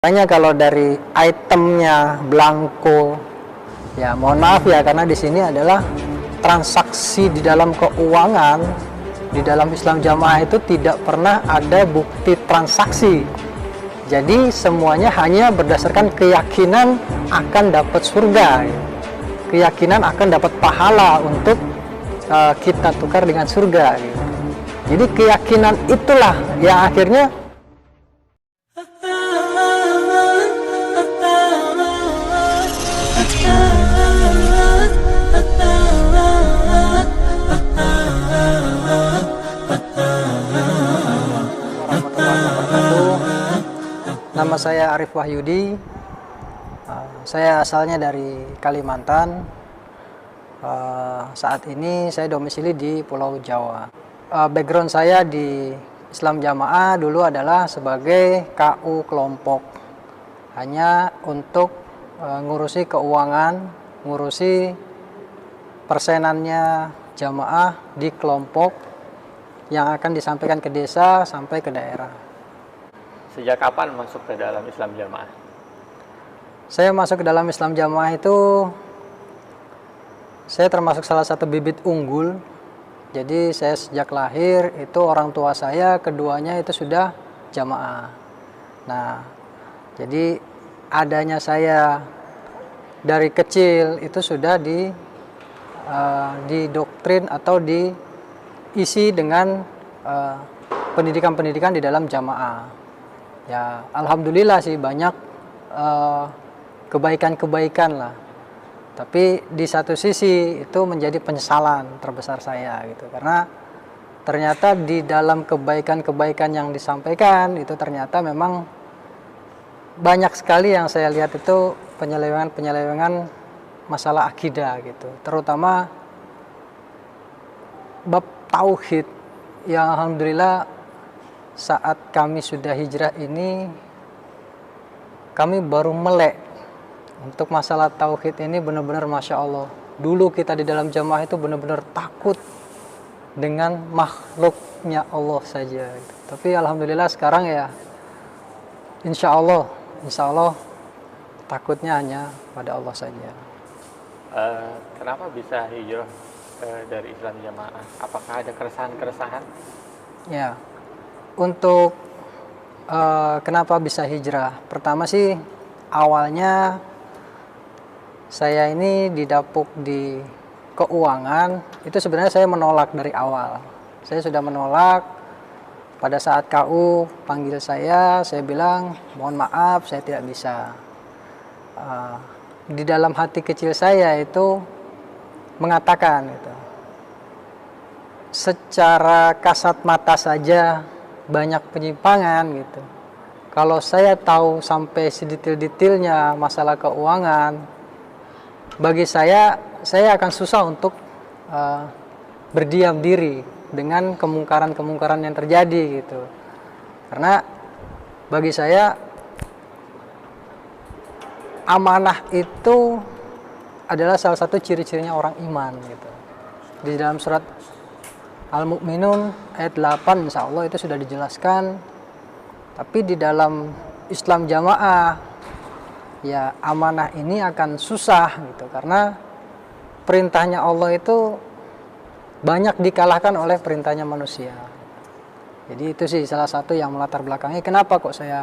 Makanya kalau dari itemnya Blanko, ya mohon maaf ya, karena di sini adalah transaksi di dalam keuangan, di dalam Islam Jamaah itu tidak pernah ada bukti transaksi. Jadi semuanya hanya berdasarkan keyakinan akan dapat surga, keyakinan akan dapat pahala untuk kita tukar dengan surga. Jadi keyakinan itulah yang akhirnya Nama saya Arif Wahyudi. Saya asalnya dari Kalimantan. Saat ini saya domisili di Pulau Jawa. Background saya di Islam Jamaah dulu adalah sebagai KU kelompok. Hanya untuk ngurusi keuangan, ngurusi persenannya jamaah di kelompok yang akan disampaikan ke desa sampai ke daerah. Sejak kapan masuk ke dalam Islam Jamaah? Saya masuk ke dalam Islam Jamaah itu, saya termasuk salah satu bibit unggul. Jadi saya sejak lahir itu orang tua saya keduanya itu sudah jamaah. Nah, jadi adanya saya dari kecil itu sudah didoktrin atau diisi dengan pendidikan-pendidikan di dalam jamaah. Ya, alhamdulillah sih banyak kebaikan-kebaikan lah. Tapi di satu sisi itu menjadi penyesalan terbesar saya gitu. Karena ternyata di dalam kebaikan-kebaikan yang disampaikan itu ternyata memang banyak sekali yang saya lihat itu penyelewengan masalah akidah gitu. Terutama bab tauhid yang alhamdulillah saat kami sudah hijrah ini, kami baru melek untuk masalah tauhid ini benar-benar Masya Allah. Dulu kita di dalam jamaah itu benar-benar takut dengan makhluknya Allah saja. Tapi alhamdulillah sekarang ya, insya Allah takutnya hanya pada Allah saja. Kenapa bisa hijrah dari Islam Jamaah? Apakah ada keresahan-keresahan? Ya. Untuk kenapa bisa hijrah? Pertama sih awalnya saya ini didapuk di keuangan, itu sebenarnya saya menolak dari awal. Saya sudah menolak pada saat KU panggil saya bilang mohon maaf saya tidak bisa. Di dalam hati kecil saya itu mengatakan itu, secara kasat mata saja banyak penyimpangan gitu. Kalau saya tahu sampai sedetail-detailnya masalah keuangan, bagi saya akan susah untuk berdiam diri dengan kemungkaran-kemungkaran yang terjadi gitu. Karena bagi saya amanah itu adalah salah satu ciri-cirinya orang iman gitu. Di dalam surat Al-Mu'minun ayat 8 insya Allah itu sudah dijelaskan. Tapi di dalam Islam Jamaah ya amanah ini akan susah gitu. Karena perintahnya Allah itu banyak dikalahkan oleh perintahnya manusia. Jadi itu sih salah satu yang melatar belakangnya kenapa kok saya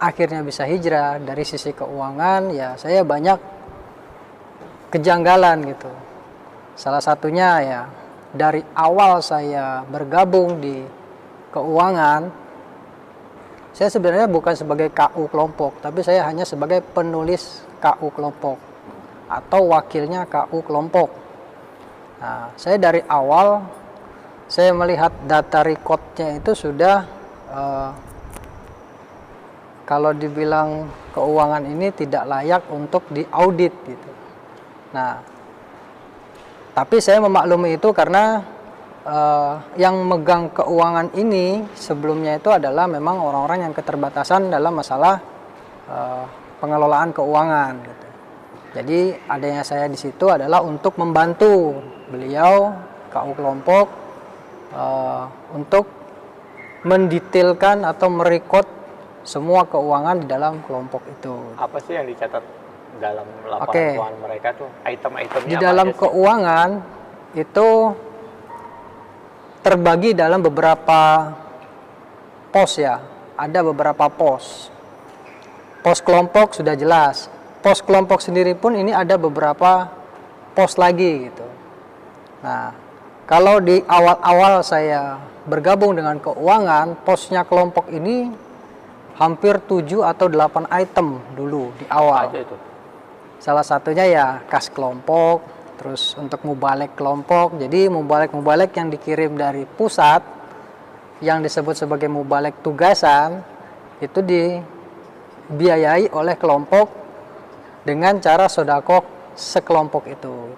akhirnya bisa hijrah. Dari sisi keuangan ya saya banyak kejanggalan gitu. Salah satunya ya dari awal saya bergabung di keuangan, saya sebenarnya bukan sebagai KU kelompok, tapi saya hanya sebagai penulis KU kelompok atau wakilnya KU kelompok. Nah, saya dari awal saya melihat data recordnya itu sudah kalau dibilang keuangan ini tidak layak untuk diaudit gitu. Nah, tapi saya memaklumi itu karena yang megang keuangan ini sebelumnya itu adalah memang orang-orang yang keterbatasan dalam masalah pengelolaan keuangan. Gitu. Jadi adanya saya di situ adalah untuk membantu beliau KU kelompok untuk mendetailkan atau merekod semua keuangan di dalam kelompok itu. Apa sih yang dicatat dalam laporan Oke. keuangan mereka tuh? Item-itemnya Di apa dalam aja sih? keuangan itu terbagi dalam beberapa pos ya. Ada beberapa pos. Pos kelompok sudah jelas. Pos kelompok sendiri pun ini ada beberapa pos lagi gitu. Nah, kalau di awal-awal saya bergabung dengan keuangan, posnya kelompok ini hampir 7 atau 8 item dulu di Apa awal. aja itu? Salah satunya ya kas kelompok, terus untuk mubalek kelompok. Jadi mubalek yang dikirim dari pusat yang disebut sebagai mubalek tugasan itu dibiayai oleh kelompok dengan cara sodakok sekelompok itu.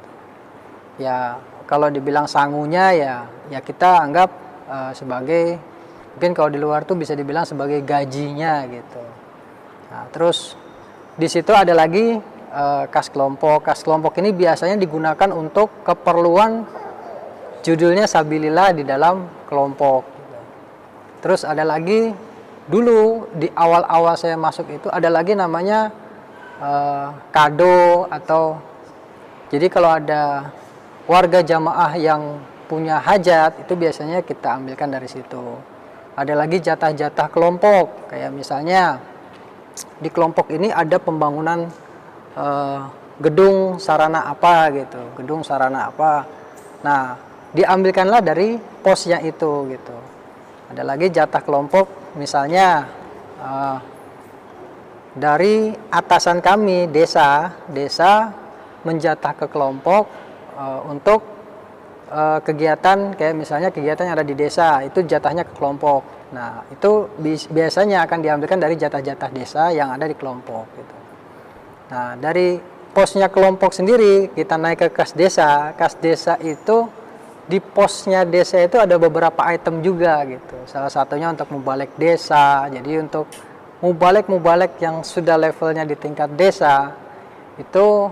Ya kalau dibilang sangunya ya kita anggap sebagai, mungkin kalau di luar tuh bisa dibilang sebagai gajinya gitu. Nah, terus di situ ada lagi kas kelompok. Kas kelompok ini biasanya digunakan untuk keperluan judulnya sabilillah di dalam kelompok. Terus ada lagi dulu di awal-awal saya masuk itu ada lagi namanya kado, atau jadi kalau ada warga jamaah yang punya hajat itu biasanya kita ambilkan dari situ. Ada lagi jatah-jatah kelompok, kayak misalnya di kelompok ini ada pembangunan gedung sarana apa gitu, gedung sarana apa. Nah, diambilkanlah dari posnya itu gitu. Ada lagi jatah kelompok, misalnya dari atasan kami desa menjatah ke kelompok untuk kegiatan, kayak misalnya kegiatan yang ada di desa itu jatahnya ke kelompok. Nah, itu biasanya akan diambilkan dari jatah-jatah desa yang ada di kelompok gitu. Nah, dari posnya kelompok sendiri kita naik ke kas desa. Kas desa itu di posnya desa itu ada beberapa item juga gitu. Salah satunya untuk mubalek desa. Jadi untuk mubalek yang sudah levelnya di tingkat desa itu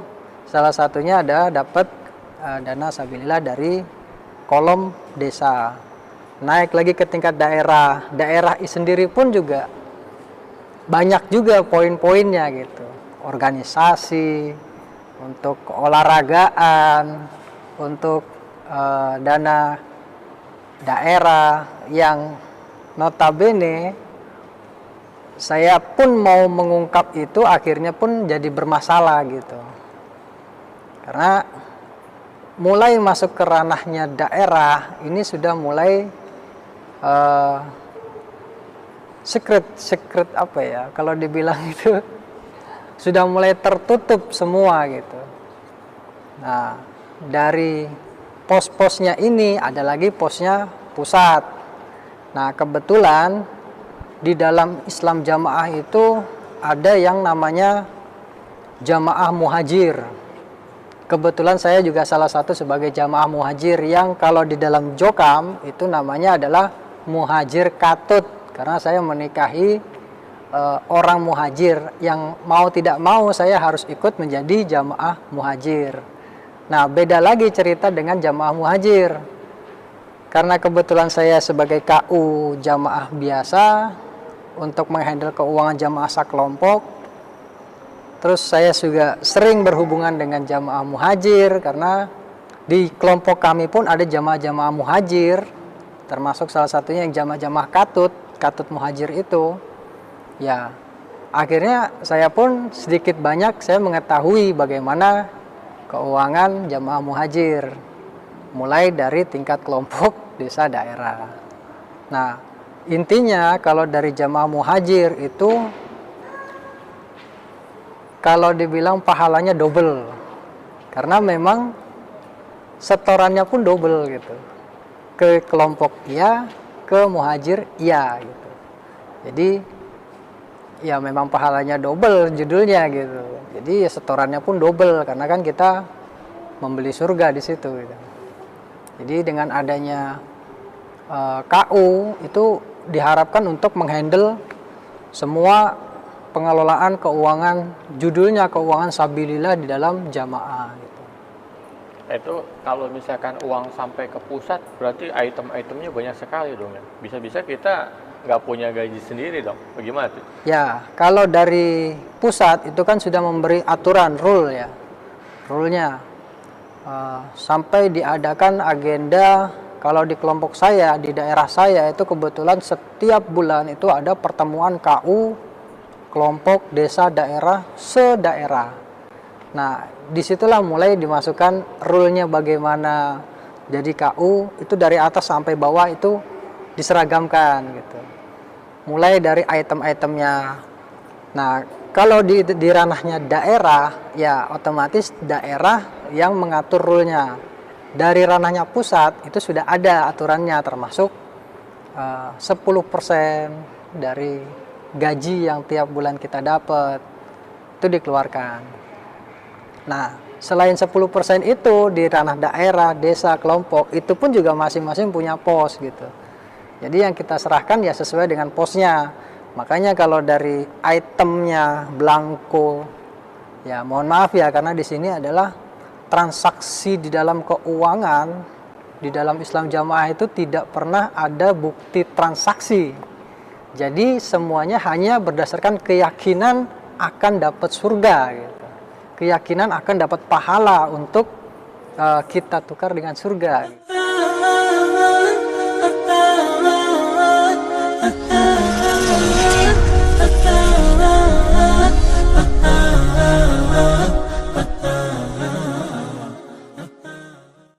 salah satunya ada dapat dana sabilillah dari kolom desa. Naik lagi ke tingkat daerah. Daerah sendiri pun juga banyak juga poin-poinnya gitu. Organisasi, untuk keolahragaan, untuk dana daerah yang notabene saya pun mau mengungkap itu akhirnya pun jadi bermasalah gitu. Karena mulai masuk ke ranahnya daerah ini sudah mulai secret apa ya, kalau dibilang itu sudah mulai tertutup semua gitu. Nah, dari pos-posnya ini ada lagi posnya pusat. Nah, kebetulan di dalam Islam jamaah itu ada yang namanya jamaah muhajir. Kebetulan saya juga salah satu sebagai jamaah muhajir yang kalau di dalam Jokam itu namanya adalah muhajir katut, karena saya menikahi orang muhajir yang mau tidak mau saya harus ikut menjadi jamaah muhajir. Nah, beda lagi cerita dengan jamaah muhajir. Karena kebetulan saya sebagai KU jamaah biasa untuk menghandle keuangan jamaah sakelompok. Terus saya juga sering berhubungan dengan jamaah muhajir karena di kelompok kami pun ada jamaah-jamaah muhajir, termasuk salah satunya yang jamaah-jamaah katut muhajir itu. Ya, akhirnya saya pun sedikit banyak saya mengetahui bagaimana keuangan jamaah muhajir, mulai dari tingkat kelompok, desa, daerah. Nah, intinya kalau dari jamaah muhajir itu kalau dibilang pahalanya double, karena memang setorannya pun double gitu, ke kelompok iya, ke muhajir iya gitu. Jadi ya memang pahalanya double judulnya gitu. Jadi ya setorannya pun double karena kan kita membeli surga di situ gitu. Jadi dengan adanya KU itu diharapkan untuk menghandle semua pengelolaan keuangan, judulnya keuangan sabilillah di dalam jamaah gitu. Itu kalau misalkan uang sampai ke pusat berarti item-itemnya banyak sekali dong ya. Bisa-bisa kita nggak punya gaji sendiri dong. Bagaimana tuh? Ya, kalau dari pusat itu kan sudah memberi aturan rule ya, rule-nya. Sampai diadakan agenda. Kalau di kelompok saya, di daerah saya itu kebetulan setiap bulan itu ada pertemuan KU, kelompok desa daerah, sedaerah. Nah, disitulah mulai dimasukkan rule-nya bagaimana. Jadi KU itu dari atas sampai bawah itu diseragamkan gitu. Mulai dari item-itemnya. Nah, kalau di ranahnya daerah, ya otomatis daerah yang mengatur rule-nya. Dari ranahnya pusat itu sudah ada aturannya, termasuk 10% dari gaji yang tiap bulan kita dapat itu dikeluarkan. Nah, selain 10% itu di ranah daerah, desa, kelompok, itu pun juga masing-masing punya pos gitu. Jadi yang kita serahkan ya sesuai dengan posnya. Makanya kalau dari itemnya blanko, ya mohon maaf ya, karena di sini adalah transaksi di dalam keuangan, di dalam Islam Jamaah itu tidak pernah ada bukti transaksi. Jadi semuanya hanya berdasarkan keyakinan akan dapat surga gitu. Keyakinan akan dapat pahala untuk kita tukar dengan surga.